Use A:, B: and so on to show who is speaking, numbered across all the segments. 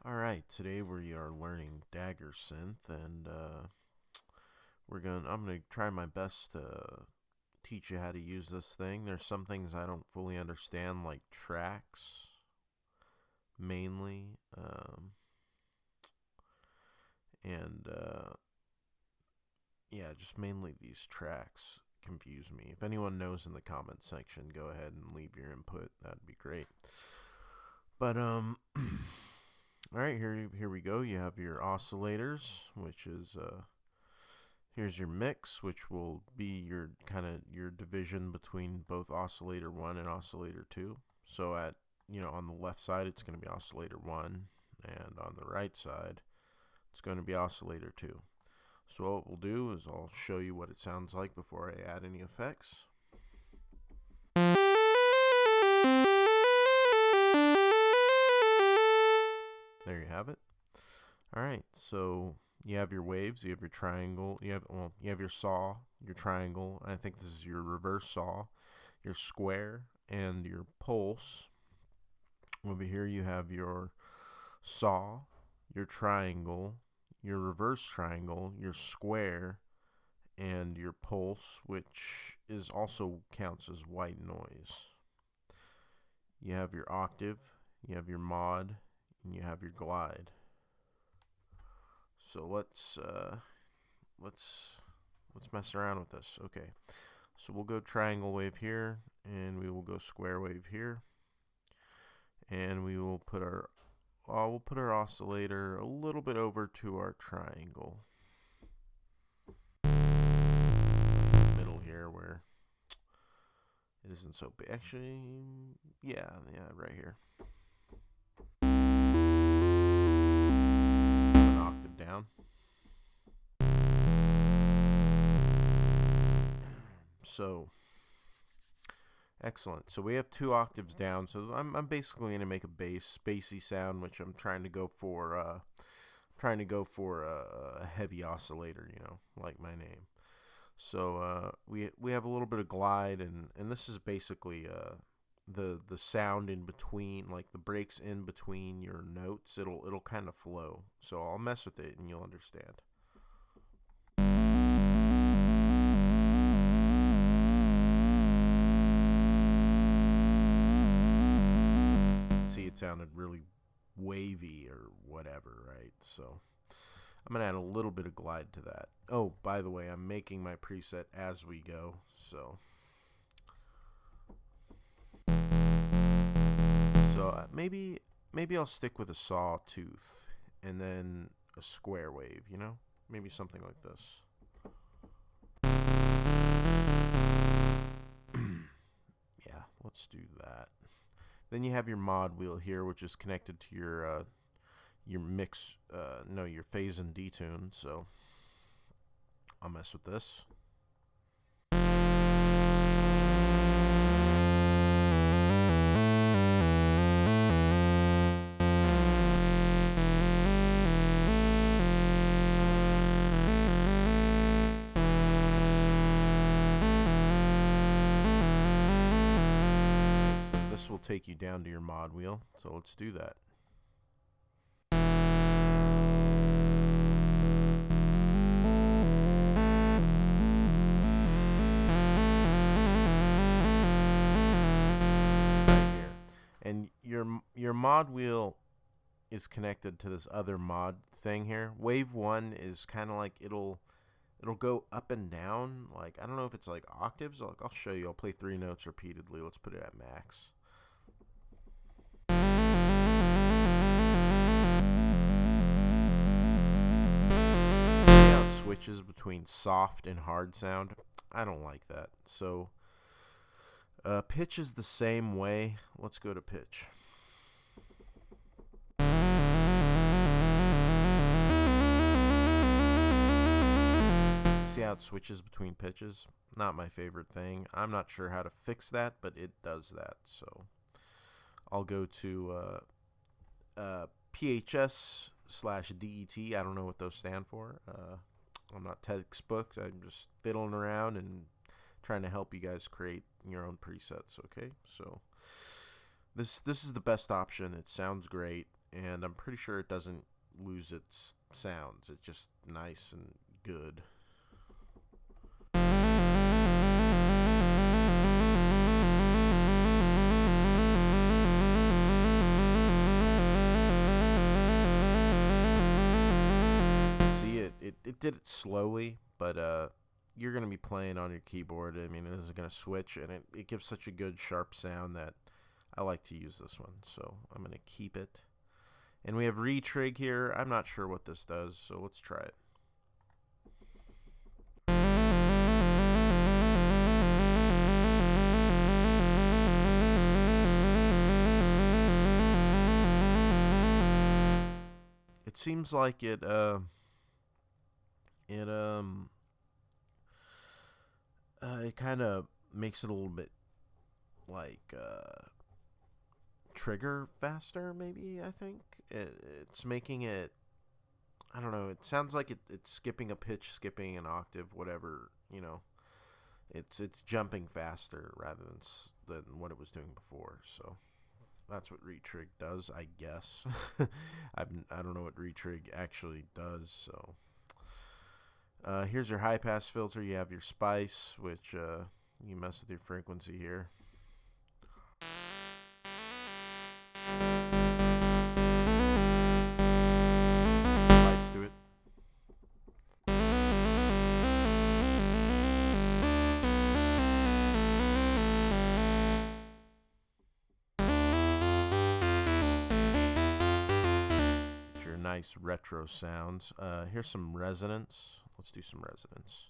A: Alright, today we are learning Dagger Synth, and I'm gonna try my best to teach you how to use this thing. There's some things I don't fully understand, like tracks, mainly, and yeah, just mainly these tracks confuse me. If anyone knows in the comment section, go ahead and leave your input. That'd be great. But all right, here we go. You have your oscillators, which is here's your mix, which will be your your division between both oscillator 1 and oscillator 2. So on the left side it's going to be oscillator 1, and on the right side it's going to be oscillator 2. So what we'll do is I'll show you what it sounds like before I add any effects. There you have it. Alright, so you have your waves, you have your triangle, you have your saw, your triangle, I think this is your reverse saw, your square, and your pulse. Over here you have your saw, your triangle, your reverse triangle, your square, and your pulse, which is also counts as white noise. You have your octave, you have your mod, and you have your glide. So let's mess around with this. Okay, so we'll go triangle wave here, and we will go square wave here, and we will put our oscillator a little bit over to our triangle, middle here where it isn't so big. Actually, yeah, right here. An octave down. So excellent. So we have 2 octaves down. So I'm basically going to make a bassy sound, which I'm trying to go for a heavy oscillator, like my name. So we have a little bit of glide, and this is basically the sound in between, like the breaks in between your notes. It'll kind of flow. So I'll mess with it and you'll understand. See, it sounded really wavy or whatever, right? So I'm going to add a little bit of glide to that. Oh, by the way, I'm making my preset as we go, so maybe I'll stick with a sawtooth and then a square wave, maybe something like this. Yeah, let's do that. Then you have your mod wheel here, which is connected to your mix, your phase and detune. So I'll mess with this. Will take you down to your mod wheel, so let's do that. Right here. And your mod wheel is connected to this other mod thing here. Wave 1 is kind of like it'll go up and down, like I don't know if it's like octaves. I'll show you. I'll play 3 notes repeatedly. Let's put it at max. Switches between soft and hard sound. I don't like that. So pitch is the same way. Let's go to pitch. See how it switches between pitches? Not my favorite thing. I'm not sure how to fix that, but it does that. So I'll go to PHS/DET. I don't know what those stand for. I'm not textbook. I'm just fiddling around and trying to help you guys create your own presets. Okay, so this is the best option. It sounds great. and I'm pretty sure it doesn't lose its sounds. It's just nice and good. See, it did it slowly, but you're going to be playing on your keyboard. I mean, it isn't going to switch, and it gives such a good sharp sound that I like to use this one, so I'm going to keep it. And we have retrig here. I'm not sure what this does, so let's try it. It seems like it kind of makes it a little bit like trigger faster, maybe. I think it's making it, I don't know, it sounds like it's skipping a pitch, skipping an octave, whatever, you know. It's jumping faster rather than what it was doing before. So that's what retrig does, I guess. I don't know what retrig actually does. So here's your high pass filter. You have your spice, which you mess with your frequency here. Spice to it. Get your nice retro sounds. Here's some resonance. Let's do some resonance.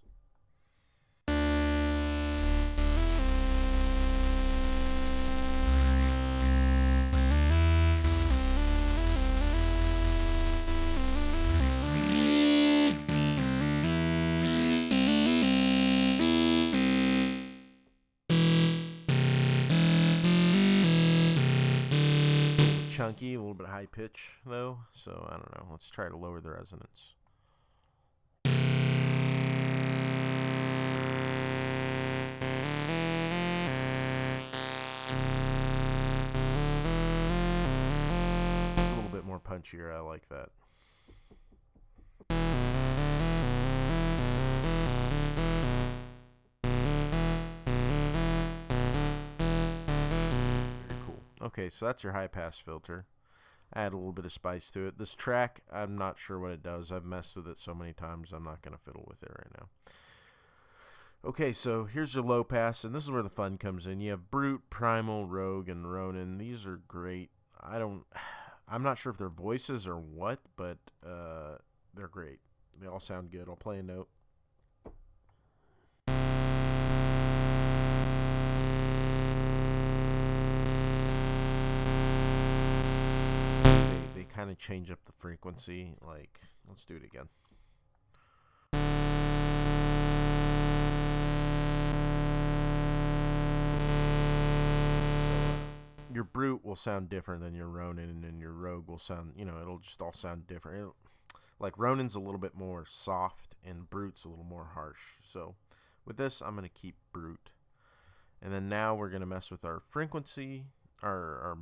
A: Chunky, a little bit high pitch though, so I don't know. Let's try to lower the resonance. It's a little bit more punchier. I like that. Okay, so that's your high pass filter. Add a little bit of spice to it. This track, I'm not sure what it does. I've messed with it so many times, I'm not going to fiddle with it right now. Okay, so here's your low pass, and this is where the fun comes in. You have Brute, Primal, Rogue, and Ronin. These are great. I'm not sure if they're voices or what, but they're great. They all sound good. I'll play a note. They kind of change up the frequency. Like, let's do it again. Your Brute will sound different than your Ronin, and your Rogue will sound, you know, it'll just all sound different. Like, Ronin's a little bit more soft, and Brute's a little more harsh. So, with this, I'm going to keep Brute. And then now we're going to mess with our frequency, our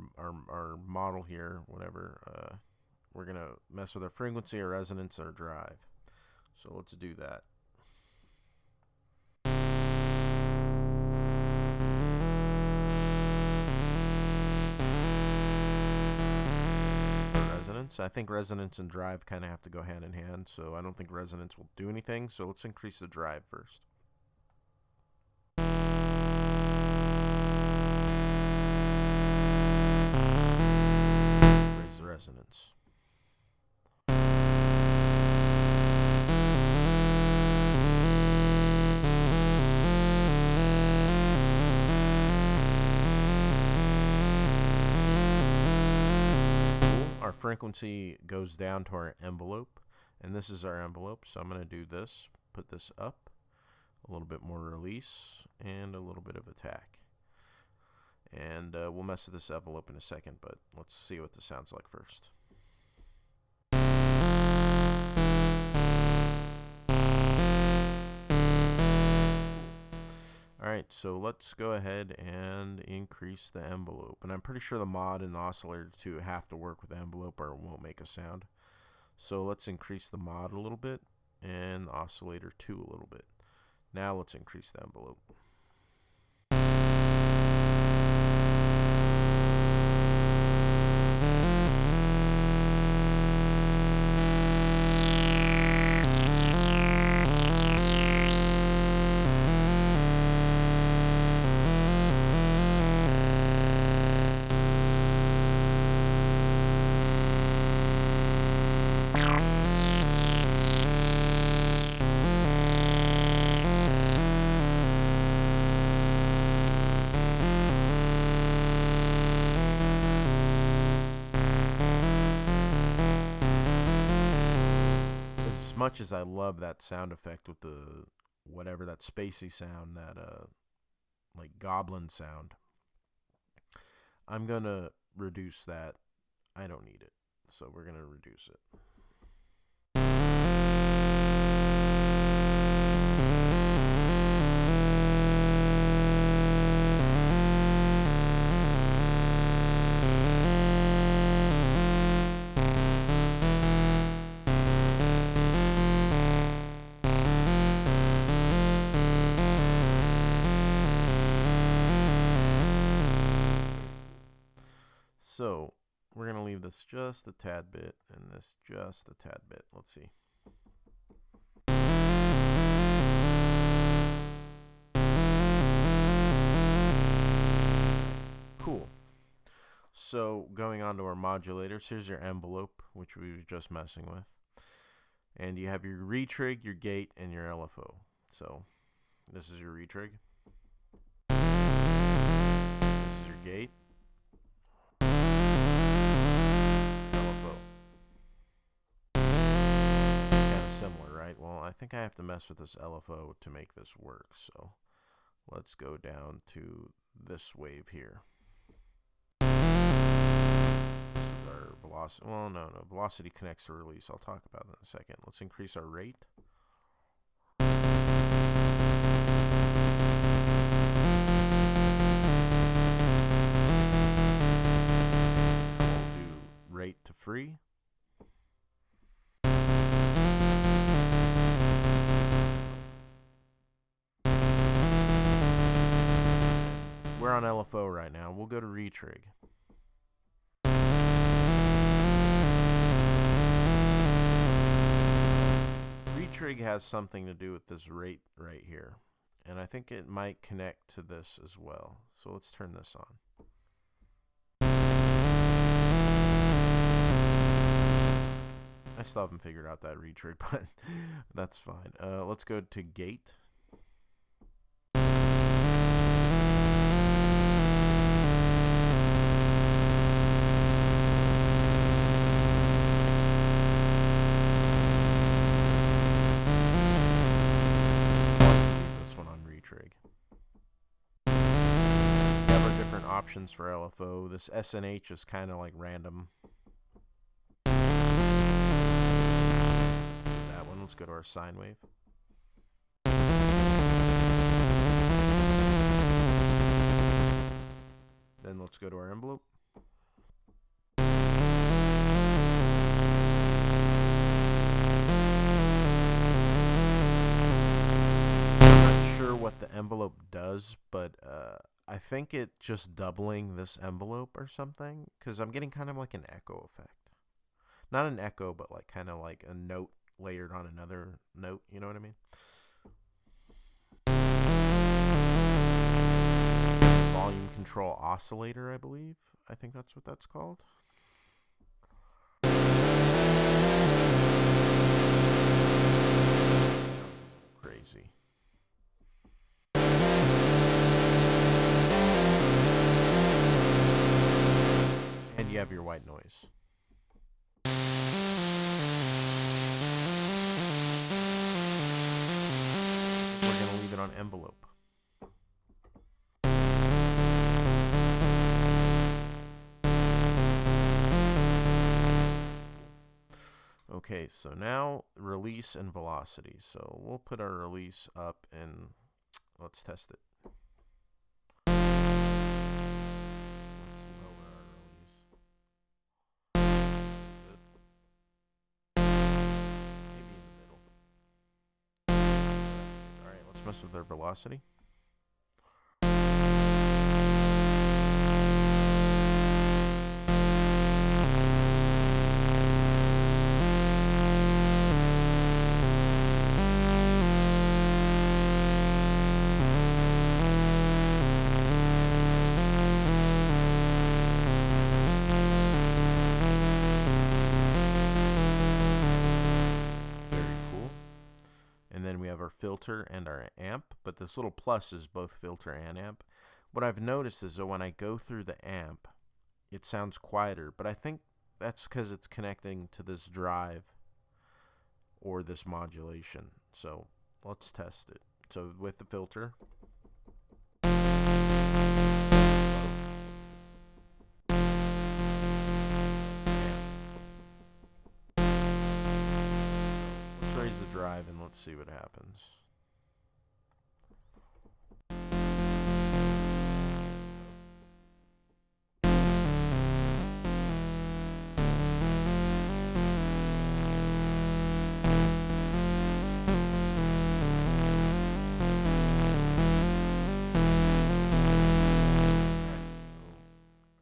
A: model here, whatever. We're going to mess with our frequency, our resonance, our drive. So, let's do that. I think resonance and drive kind of have to go hand in hand, so I don't think resonance will do anything. So let's increase the drive first. Raise the resonance. Our frequency goes down to our envelope, and this is our envelope. So I'm going to do this, put this up, a little bit more release, and a little bit of attack. And we'll mess with this envelope in a second, but let's see what this sounds like first. Alright, so let's go ahead and increase the envelope. And I'm pretty sure the mod and the oscillator 2 have to work with the envelope or it won't make a sound. So let's increase the mod a little bit and the oscillator 2 a little bit. Now let's increase the envelope. As much as I love that sound effect with the whatever that spacey sound, that like goblin sound, I'm gonna reduce that. I don't need it, so we're gonna reduce it. So we're going to leave this just a tad bit and this just a tad bit. Let's see. Cool. So going on to our modulators, here's your envelope, which we were just messing with. And you have your retrig, your gate, and your LFO. So this is your retrig. This is your gate. Similar, right? Well, I think I have to mess with this LFO to make this work, so let's go down to this wave here. This is our velocity. Well, no, velocity connects to release. I'll talk about that in a second. Let's increase our rate. We'll do rate to free. We're on LFO right now. We'll go to retrig. Retrig has something to do with this rate right here. And I think it might connect to this as well. So let's turn this on. I still haven't figured out that retrig, but that's fine. Let's go to gate. Options for LFO. This SNH is kind of like random. That one. Let's go to our sine wave. Then let's go to our envelope. I'm not sure what the envelope does, but I think it just doubling this envelope or something, because I'm getting kind of like an echo effect. Not an echo, but like kind of like a note layered on another note, you know what I mean? Volume control oscillator, I believe. I think that's what that's called. Crazy. And you have your white noise. We're going to leave it on envelope. Okay, so now release and velocity. So we'll put our release up and let's test it. let's mess with their velocity. Our filter and our amp, but this little plus is both filter and amp. What I've noticed is that when I go through the amp, it sounds quieter, but I think that's because it's connecting to this drive or this modulation. So let's test it. So with the filter, raise the drive and let's see what happens.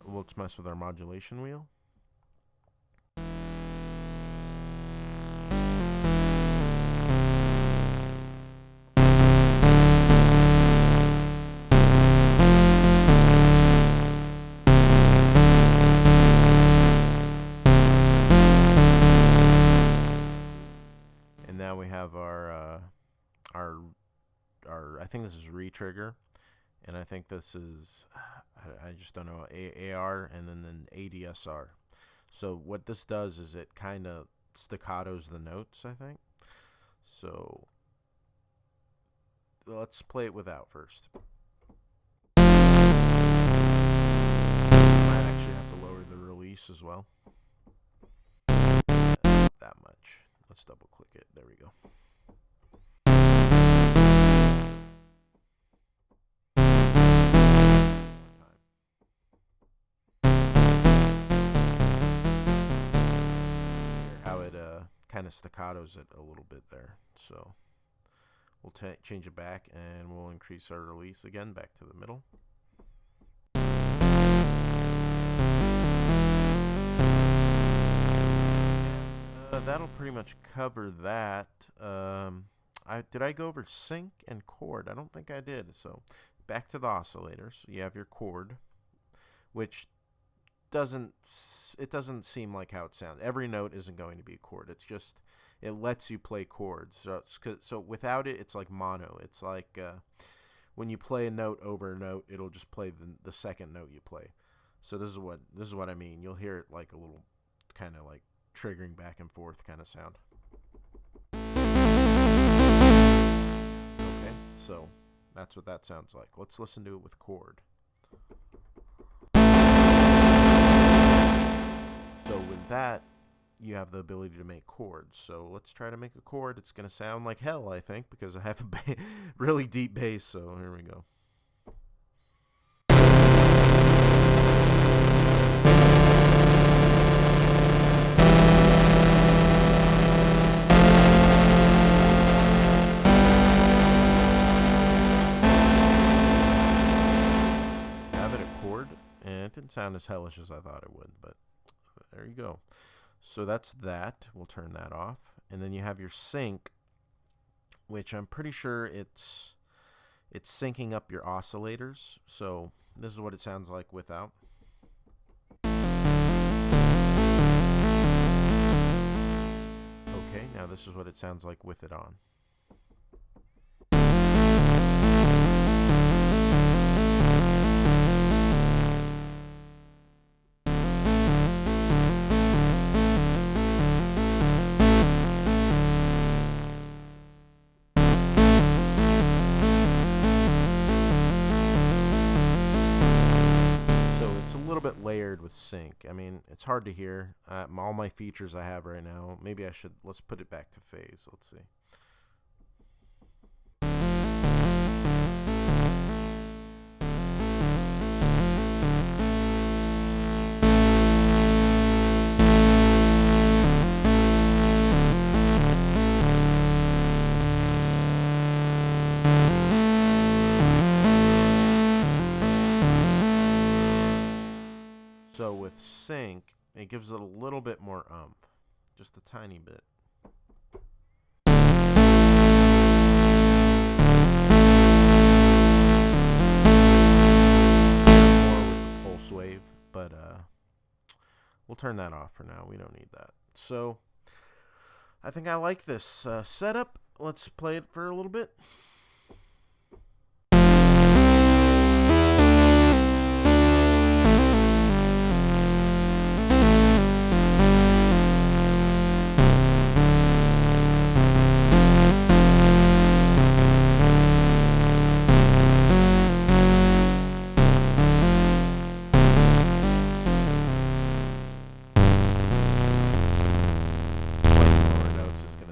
A: Let's mess with our modulation wheel. Now we have our I think this is retrigger, and I think this is I just don't know, AR and then ADSR. So what this does is it kind of staccatos the notes, I think. So let's play it without first. Might actually have to lower the release as well. Not that much. Let's double click it. There we go. How it kind of staccatos it a little bit there. So we'll change it back and we'll increase our release again back to the middle. That'll pretty much cover that. Did I go over sync and chord? I don't think I did. So back to the oscillators. You have your chord, which doesn't seem like how it sounds. Every note isn't going to be a chord. It's just it lets you play chords. So without it, it's like mono. It's like when you play a note over a note, it'll just play the second note you play. So this is what I mean. You'll hear it like a little kind of like triggering back and forth kind of sound. Okay, so that's what that sounds like. Let's listen to it with chord. So with that, you have the ability to make chords. So let's try to make a chord. It's going to sound like hell, I think, because I have a really deep bass. So here we go. It didn't sound as hellish as I thought it would, but there you go. So that's that. We'll turn that off. And then you have your sync, which I'm pretty sure it's syncing up your oscillators. So this is what it sounds like without. Okay, now this is what it sounds like with it on. Bit layered with sync. I mean, it's hard to hear. All my features I have right now. Maybe let's put it back to phase. Let's see. sync, it gives it a little bit more umph, just a tiny bit. More with the pulse wave, but we'll turn that off for now. We don't need that. So I think I like this setup. Let's play it for a little bit.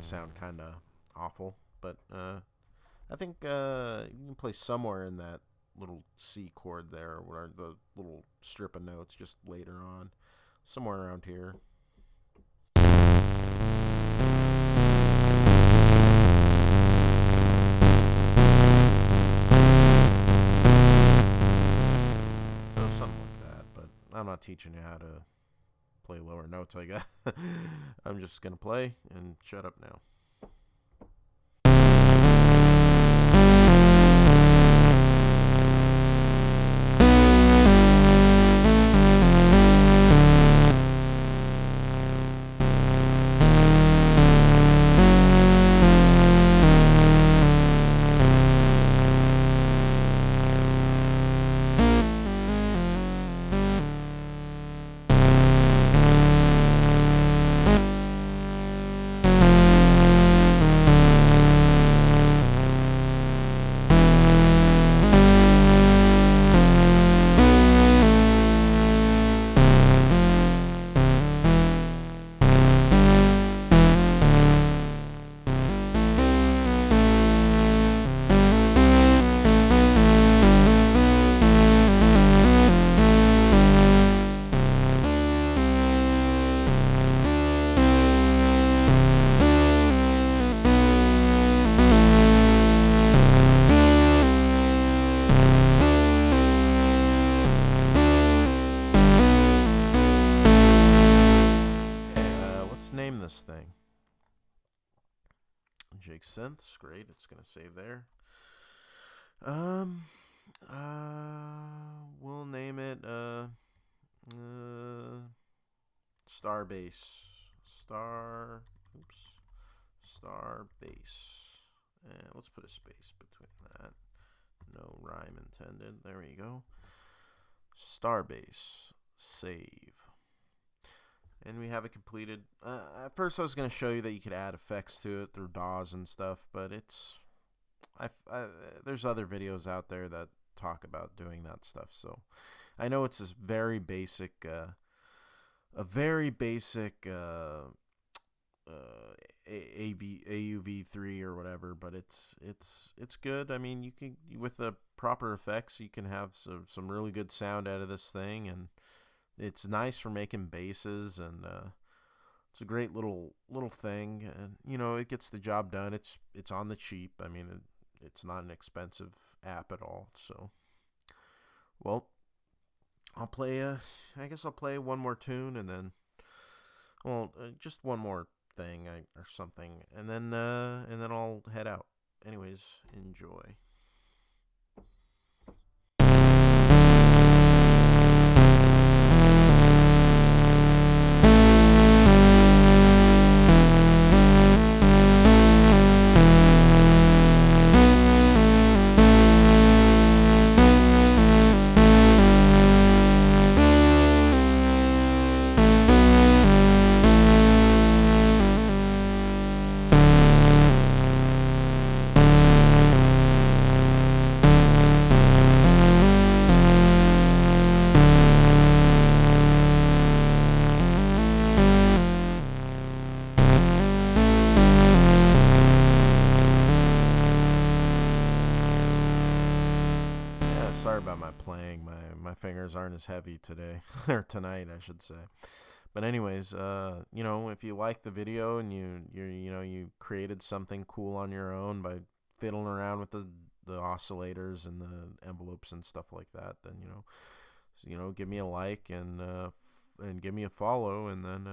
A: Sound kind of awful, but I think you can play somewhere in that little C chord there, or the little strip of notes just later on, somewhere around here. So something like that, but I'm not teaching you how to play lower notes, I guess. I'm just gonna play and shut up now. This thing. Dagger Synth, great. It's gonna save there. We'll name it Star Bass. Star Bass. And let's put a space between that. No rhyme intended. There we go. Star Bass. Save. And we have it completed. At first I was going to show you that you could add effects to it through DAWs and stuff, but there's other videos out there that talk about doing that stuff. So I know it's this very basic, AUV3 or whatever, but it's good. I mean, you can, with the proper effects, you can have some really good sound out of this thing, and it's nice for making basses, and it's a great little thing, and you know, it gets the job done. It's on the cheap. I mean, it's not an expensive app at all. So, well, I'll play. I guess I'll play one more tune, and then, well, just one more thing or something, and then I'll head out. Anyways, enjoy. Sorry about my playing. My fingers aren't as heavy today, or tonight, I should say. But anyways, you know, if you like the video and you created something cool on your own by fiddling around with the oscillators and the envelopes and stuff like that, then you know, give me a like, and give me a follow, and then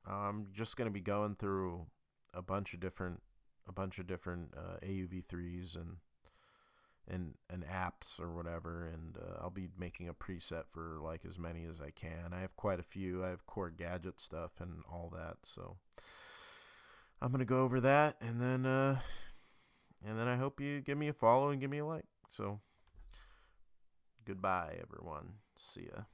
A: I'm just gonna be going through a bunch of different AUV3s and apps or whatever, and I'll be making a preset for like as many as I can. I have quite a few. I have core gadget stuff and all that, so I'm gonna go over that, and then I hope you give me a follow and give me a like. So goodbye, everyone. See ya.